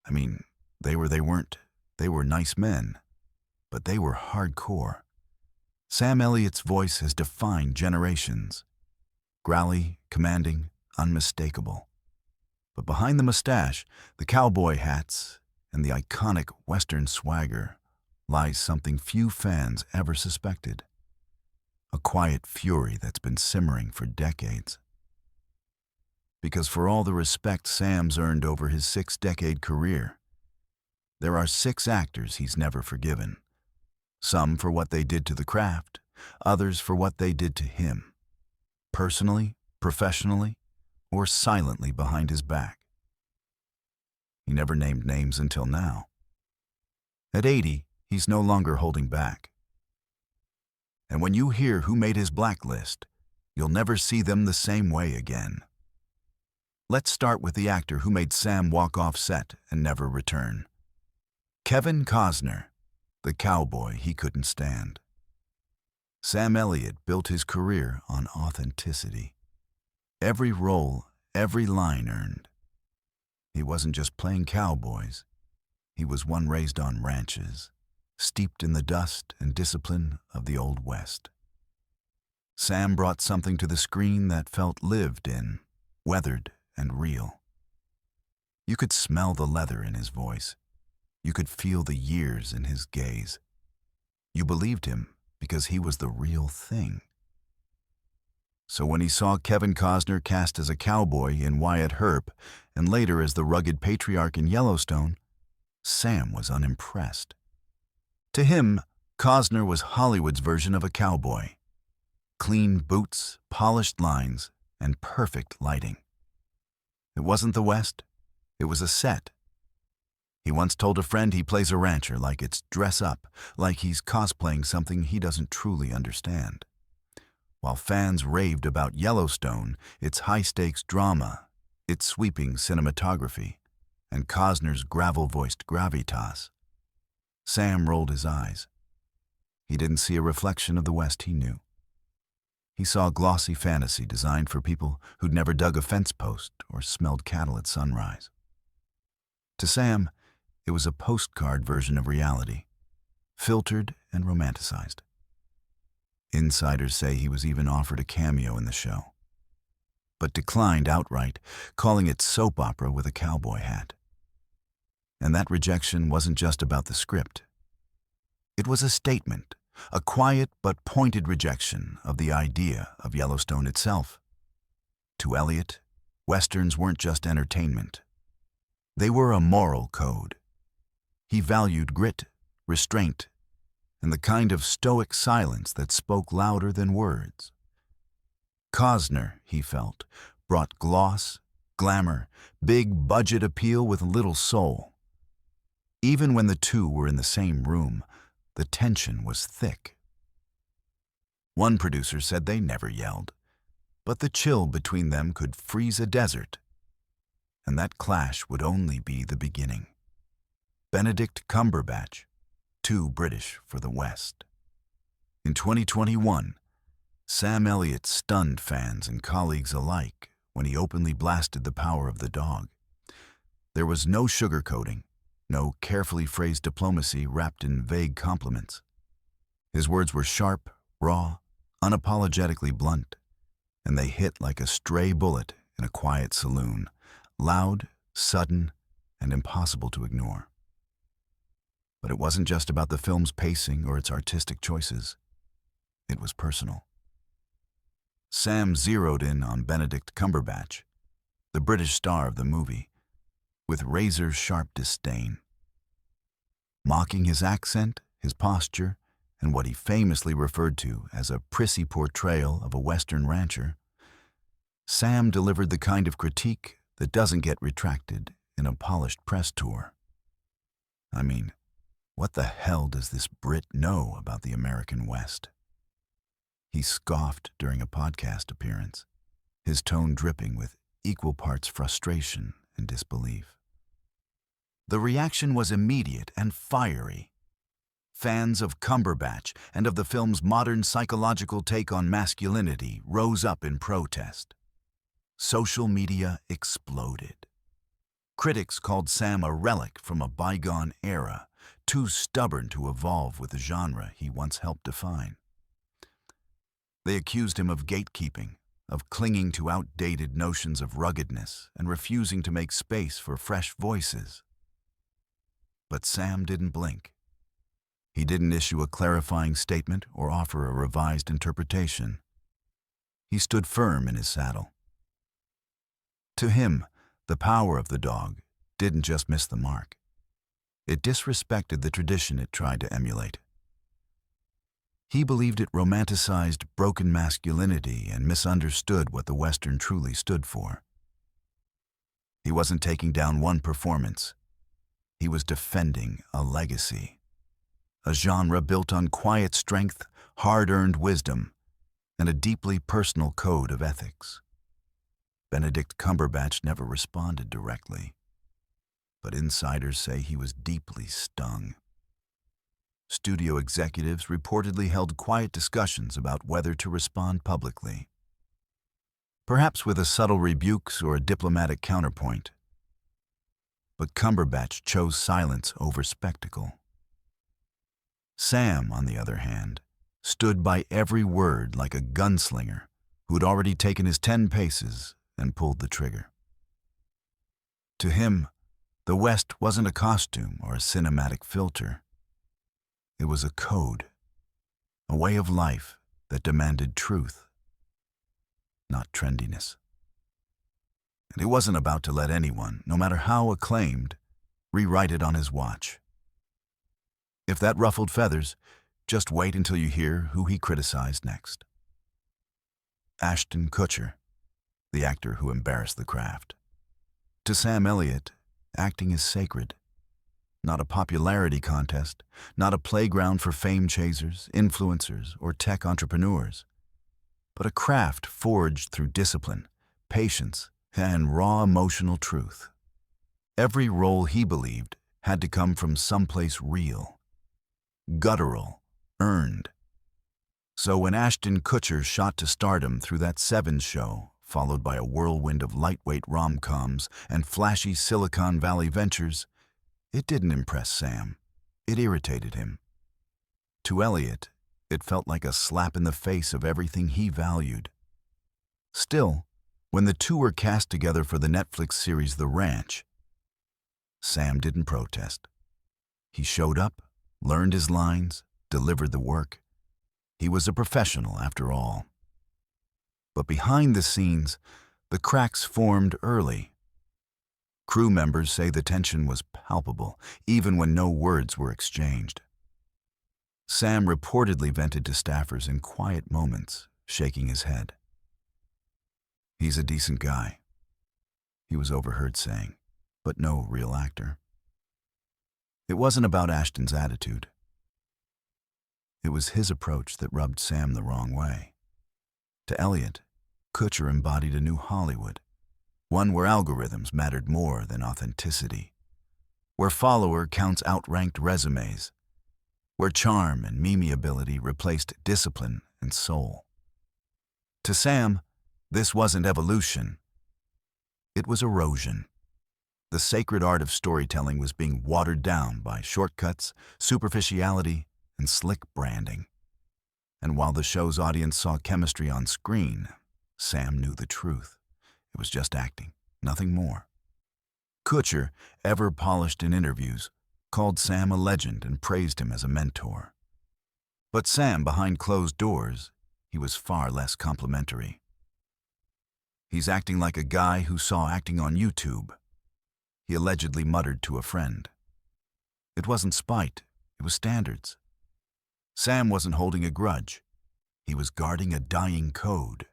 I mean, they weren't. They were nice men, but they were hardcore. Sam Elliott's voice has defined generations. Growly, commanding, unmistakable. But behind the mustache, the cowboy hats, and the iconic Western swagger lies something few fans ever suspected. A quiet fury that's been simmering for decades. Because for all the respect Sam's earned over his 6-decade career, there are 6 actors he's never forgiven. Some for what they did to the craft, others for what they did to him. Personally, professionally, or silently behind his back. He never named names until now. At 80, he's no longer holding back. And when you hear who made his blacklist, you'll never see them the same way again. Let's start with the actor who made Sam walk off set and never return. Kevin Costner, the cowboy he couldn't stand. Sam Elliott built his career on authenticity. Every role, every line earned. He wasn't just playing cowboys. He was one raised on ranches, steeped in the dust and discipline of the Old West. Sam brought something to the screen that felt lived in, weathered, and real. You could smell the leather in his voice. You could feel the years in his gaze. You believed him because he was the real thing. So when he saw Kevin Costner cast as a cowboy in Wyatt Earp and later as the rugged patriarch in Yellowstone, Sam was unimpressed. To him, Costner was Hollywood's version of a cowboy. Clean boots, polished lines, and perfect lighting. It wasn't the West, it was a set. He once told a friend he plays a rancher like it's dress up, like he's cosplaying something he doesn't truly understand. While fans raved about Yellowstone, its high-stakes drama, its sweeping cinematography, and Costner's gravel-voiced gravitas, Sam rolled his eyes. He didn't see a reflection of the West he knew. He saw glossy fantasy designed for people who'd never dug a fence post or smelled cattle at sunrise. To Sam, it was a postcard version of reality, filtered and romanticized. Insiders say he was even offered a cameo in the show, but declined outright, calling it soap opera with a cowboy hat. And that rejection wasn't just about the script. It was a statement, a quiet but pointed rejection of the idea of Yellowstone itself. To Elliot, Westerns weren't just entertainment. They were a moral code. He valued grit, restraint, and the kind of stoic silence that spoke louder than words. Costner, he felt, brought gloss, glamour, big budget appeal with little soul. Even when the two were in the same room, the tension was thick. One producer said they never yelled, but the chill between them could freeze a desert. And that clash would only be the beginning. Benedict Cumberbatch, too British for the West. In 2021, Sam Elliott stunned fans and colleagues alike when he openly blasted the power of the dog. There was no sugarcoating, no carefully phrased diplomacy wrapped in vague compliments. His words were sharp, raw, unapologetically blunt, and they hit like a stray bullet in a quiet saloon, loud, sudden, and impossible to ignore. But it wasn't just about the film's pacing or its artistic choices. It was personal. Sam zeroed in on Benedict Cumberbatch, the British star of the movie, with razor-sharp disdain. Mocking his accent, his posture, and what he famously referred to as a prissy portrayal of a Western rancher, Sam delivered the kind of critique that doesn't get retracted in a polished press tour. I mean, what the hell does this Brit know about the American West? He scoffed during a podcast appearance, his tone dripping with equal parts frustration and disbelief. The reaction was immediate and fiery. Fans of Cumberbatch and of the film's modern psychological take on masculinity rose up in protest. Social media exploded. Critics called Sam a relic from a bygone era, too stubborn to evolve with the genre he once helped define. They accused him of gatekeeping, of clinging to outdated notions of ruggedness and refusing to make space for fresh voices. But Sam didn't blink. He didn't issue a clarifying statement or offer a revised interpretation. He stood firm in his saddle. To him, the power of the dog didn't just miss the mark. It disrespected the tradition it tried to emulate. He believed it romanticized broken masculinity and misunderstood what the Western truly stood for. He wasn't taking down one performance. He was defending a legacy. A genre built on quiet strength, hard-earned wisdom, and a deeply personal code of ethics. Benedict Cumberbatch never responded directly, but insiders say he was deeply stung. Studio executives reportedly held quiet discussions about whether to respond publicly, perhaps with a subtle rebukes or a diplomatic counterpoint. But Cumberbatch chose silence over spectacle. Sam, on the other hand, stood by every word like a gunslinger who had already taken his 10 paces and pulled the trigger. To him, the West wasn't a costume or a cinematic filter. It was a code, a way of life that demanded truth, not trendiness. And he wasn't about to let anyone, no matter how acclaimed, rewrite it on his watch. If that ruffled feathers, just wait until you hear who he criticized next. Ashton Kutcher, the actor who embarrassed the craft. To Sam Elliott, acting is sacred. Not a popularity contest, not a playground for fame chasers, influencers, or tech entrepreneurs, but a craft forged through discipline, patience, and raw emotional truth. Every role he believed had to come from someplace real, guttural, earned. So when Ashton Kutcher shot to stardom through that Sevens show, followed by a whirlwind of lightweight rom-coms and flashy Silicon Valley ventures, it didn't impress Sam. It irritated him. To Elliot, it felt like a slap in the face of everything he valued. Still, when the two were cast together for the Netflix series The Ranch, Sam didn't protest. He showed up, learned his lines, delivered the work. He was a professional after all. But behind the scenes, the cracks formed early. Crew members say the tension was palpable, even when no words were exchanged. Sam reportedly vented to staffers in quiet moments, shaking his head. "He's a decent guy," he was overheard saying, but no real actor. It wasn't about Ashton's attitude. It was his approach that rubbed Sam the wrong way. To Elliot, Kutcher embodied a new Hollywood, one where algorithms mattered more than authenticity, where follower counts outranked resumes, where charm and memeability replaced discipline and soul. To Sam, this wasn't evolution. It was erosion. The sacred art of storytelling was being watered down by shortcuts, superficiality, and slick branding. And while the show's audience saw chemistry on screen, Sam knew the truth. It was just acting, nothing more. Kutcher, ever polished in interviews, called Sam a legend and praised him as a mentor. But Sam, behind closed doors, he was far less complimentary. "He's acting like a guy who saw acting on YouTube," he allegedly muttered to a friend. It wasn't spite, it was standards. Sam wasn't holding a grudge. He was guarding a dying code,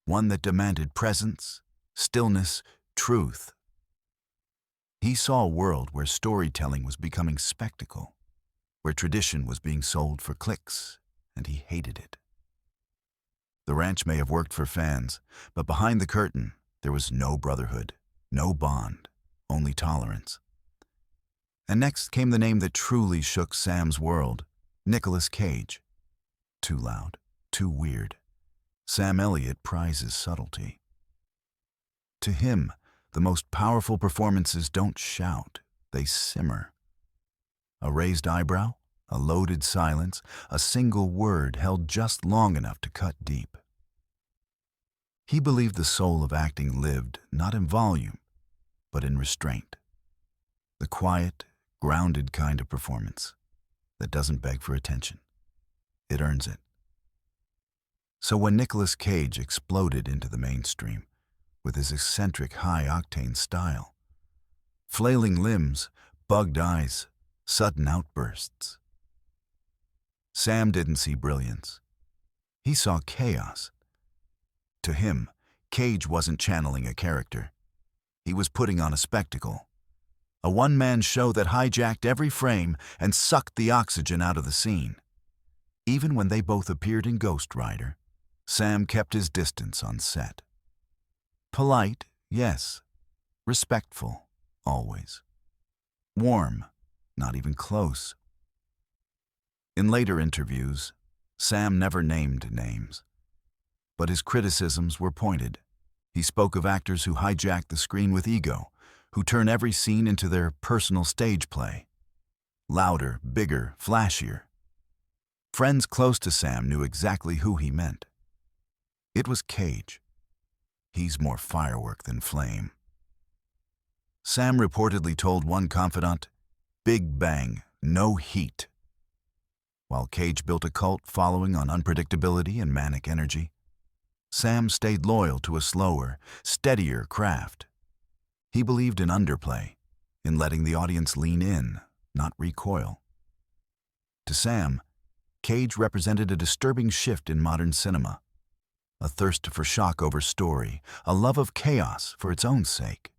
one that demanded presence, stillness, truth. He saw a world where storytelling was becoming spectacle, where tradition was being sold for clicks, and he hated it. The Ranch may have worked for fans, but behind the curtain, there was no brotherhood, no bond, only tolerance. And next came the name that truly shook Sam's world, Nicolas Cage. Too loud, too weird. Sam Elliott prizes subtlety. To him, The most powerful performances don't shout, they simmer. A raised eyebrow, a loaded silence, a single word held just long enough to cut deep. He believed the soul of acting lived not in volume, but in restraint. The quiet, grounded kind of performance that doesn't beg for attention. It earns it. So when Nicolas Cage exploded into the mainstream with his eccentric high-octane style, flailing limbs, bugged eyes, sudden outbursts, Sam didn't see brilliance. He saw chaos. To him, Cage wasn't channeling a character. He was putting on a spectacle. A one-man show that hijacked every frame and sucked the oxygen out of the scene. Even when they both appeared in Ghost Rider, Sam kept his distance on set. Polite, yes. Respectful, always. Warm, not even close. In later interviews, Sam never named names, but his criticisms were pointed. He spoke of actors who hijack the screen with ego, who turn every scene into their personal stage play. Louder, bigger, flashier. Friends close to Sam knew exactly who he meant. It was Cage. He's more firework than flame. Sam reportedly told one confidant, "Big bang, no heat." While Cage built a cult following on unpredictability and manic energy, Sam stayed loyal to a slower, steadier craft. He believed in underplay, in letting the audience lean in, not recoil. To Sam, Cage represented a disturbing shift in modern cinema, a thirst for shock over story, a love of chaos for its own sake.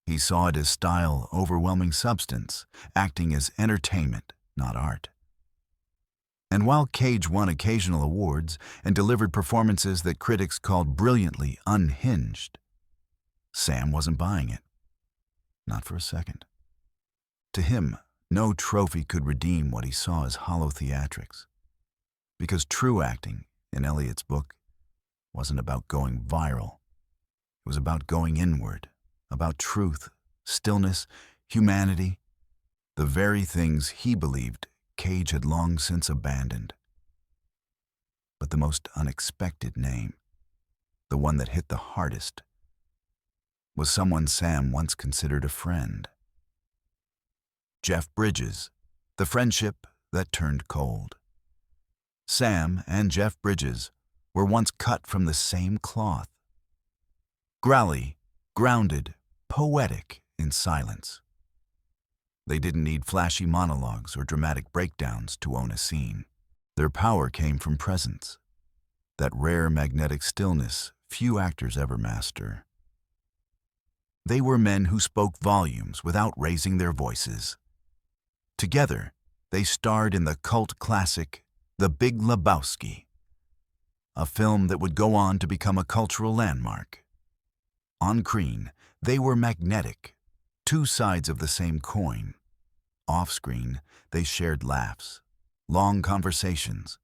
He saw it as style overwhelming substance, acting as entertainment, not art. And while Cage won occasional awards and delivered performances that critics called brilliantly unhinged, Sam wasn't buying it. Not for a second. To him, no trophy could redeem what he saw as hollow theatrics. Because true acting, in Elliott's book, wasn't about going viral. It was about going inward, about truth, stillness, humanity, the very things he believed Cage had long since abandoned. But the most unexpected name, the one that hit the hardest, was someone Sam once considered a friend. Jeff Bridges, the friendship that turned cold. Sam and Jeff Bridges were once cut from the same cloth. Growly, grounded, poetic in silence. They didn't need flashy monologues or dramatic breakdowns to own a scene. Their power came from presence, that rare magnetic stillness few actors ever master. They were men who spoke volumes without raising their voices. Together, they starred in the cult classic, The Big Lebowski, a film that would go on to become a cultural landmark. On screen, they were magnetic, two sides of the same coin. Off-screen, they shared laughs, long conversations,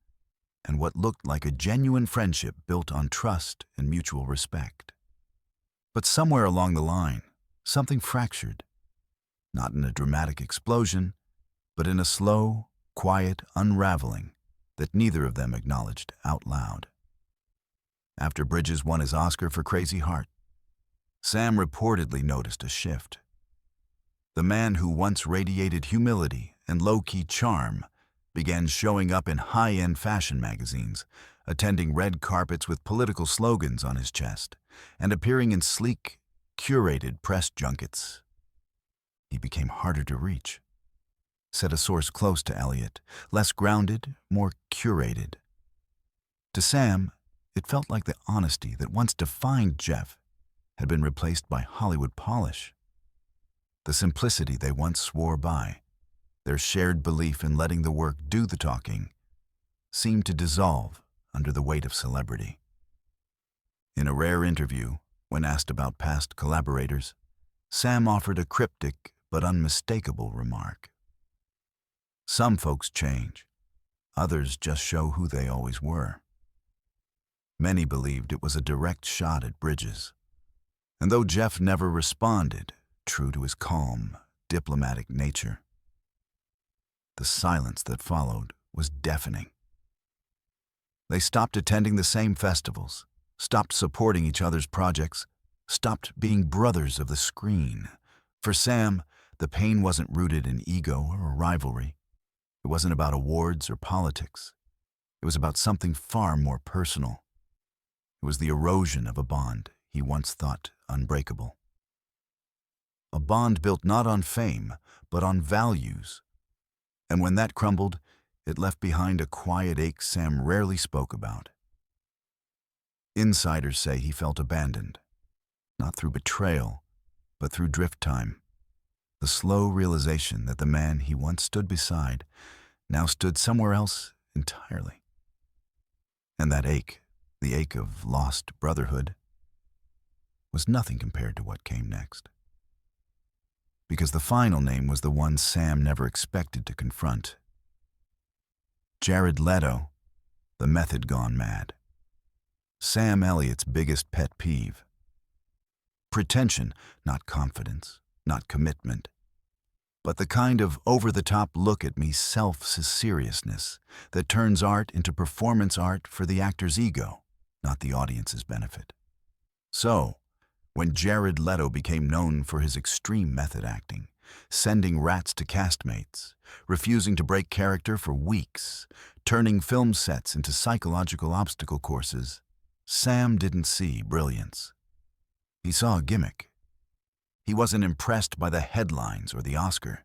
and what looked like a genuine friendship built on trust and mutual respect. But somewhere along the line, something fractured. Not in a dramatic explosion, but in a slow, quiet unraveling that neither of them acknowledged out loud. After Bridges won his Oscar for Crazy Heart, Sam reportedly noticed a shift. The man who once radiated humility and low-key charm began showing up in high-end fashion magazines, attending red carpets with political slogans on his chest, and appearing in sleek, curated press junkets. He became harder to reach, said a source close to Elliot, less grounded, more curated. To Sam, it felt like the honesty that once defined Jeff had been replaced by Hollywood polish. The simplicity they once swore by, their shared belief in letting the work do the talking, seemed to dissolve under the weight of celebrity. In a rare interview, when asked about past collaborators, Sam offered a cryptic but unmistakable remark. Some folks change, others just show who they always were. Many believed it was a direct shot at Bridges. And though Jeff never responded, true to his calm, diplomatic nature, the silence that followed was deafening. They stopped attending the same festivals, stopped supporting each other's projects, stopped being brothers of the screen. For Sam, the pain wasn't rooted in ego or rivalry. It wasn't about awards or politics. It was about something far more personal. It was the erosion of a bond he once thought unbreakable. A bond built not on fame, but on values. And when that crumbled, it left behind a quiet ache Sam rarely spoke about. Insiders say he felt abandoned, not through betrayal, but through drift time. The slow realization that the man he once stood beside now stood somewhere else entirely. And that ache, the ache of lost brotherhood, was nothing compared to what came next. Because the final name was the one Sam never expected to confront. Jared Leto, the method gone mad. Sam Elliott's biggest pet peeve. Pretension, not confidence, not commitment, but the kind of over-the-top look-at-me self-seriousness that turns art into performance art for the actor's ego, not the audience's benefit. So, when Jared Leto became known for his extreme method acting, sending rats to castmates, refusing to break character for weeks, turning film sets into psychological obstacle courses, Sam didn't see brilliance. He saw a gimmick. He wasn't impressed by the headlines or the Oscar.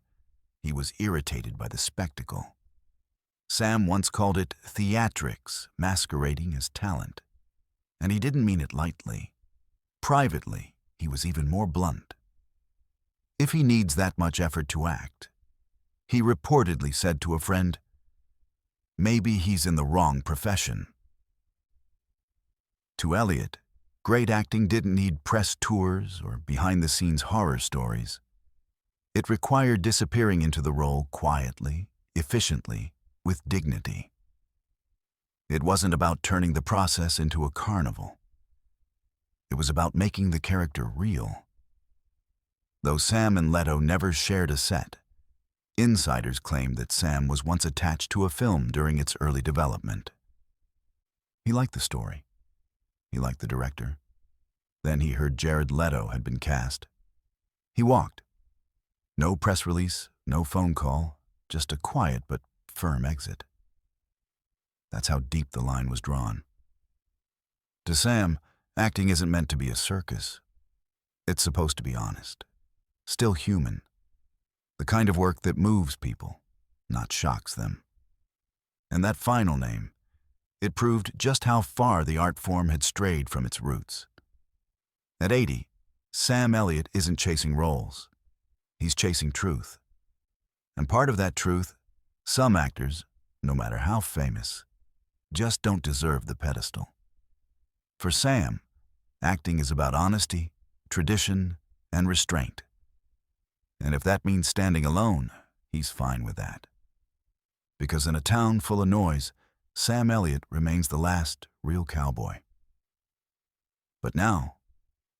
He was irritated by the spectacle. Sam once called it theatrics masquerading as talent. And he didn't mean it lightly. Privately, he was even more blunt. If he needs that much effort to act, he reportedly said to a friend, maybe he's in the wrong profession. To Elliot, great acting didn't need press tours or behind-the-scenes horror stories. It required disappearing into the role quietly, efficiently, with dignity. It wasn't about turning the process into a carnival. It was about making the character real. Though Sam and Leto never shared a set, insiders claimed that Sam was once attached to a film during its early development. He liked the story. He liked the director. Then he heard Jared Leto had been cast. He walked. No press release, no phone call, just a quiet but firm exit. That's how deep the line was drawn. To Sam, acting isn't meant to be a circus. It's supposed to be honest, still human, the kind of work that moves people, not shocks them. And that final name, it proved just how far the art form had strayed from its roots. At 80, Sam Elliott isn't chasing roles. He's chasing truth. And part of that truth, some actors, no matter how famous, just don't deserve the pedestal. For Sam, acting is about honesty, tradition, and restraint. And if that means standing alone, he's fine with that. Because in a town full of noise, Sam Elliott remains the last real cowboy. But now,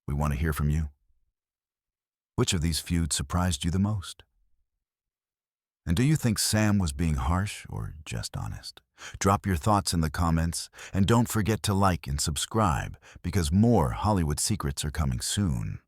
we want to hear from you. Which of these feuds surprised you the most? And do you think Sam was being harsh or just honest? Drop your thoughts in the comments, and don't forget to like and subscribe because more Hollywood secrets are coming soon.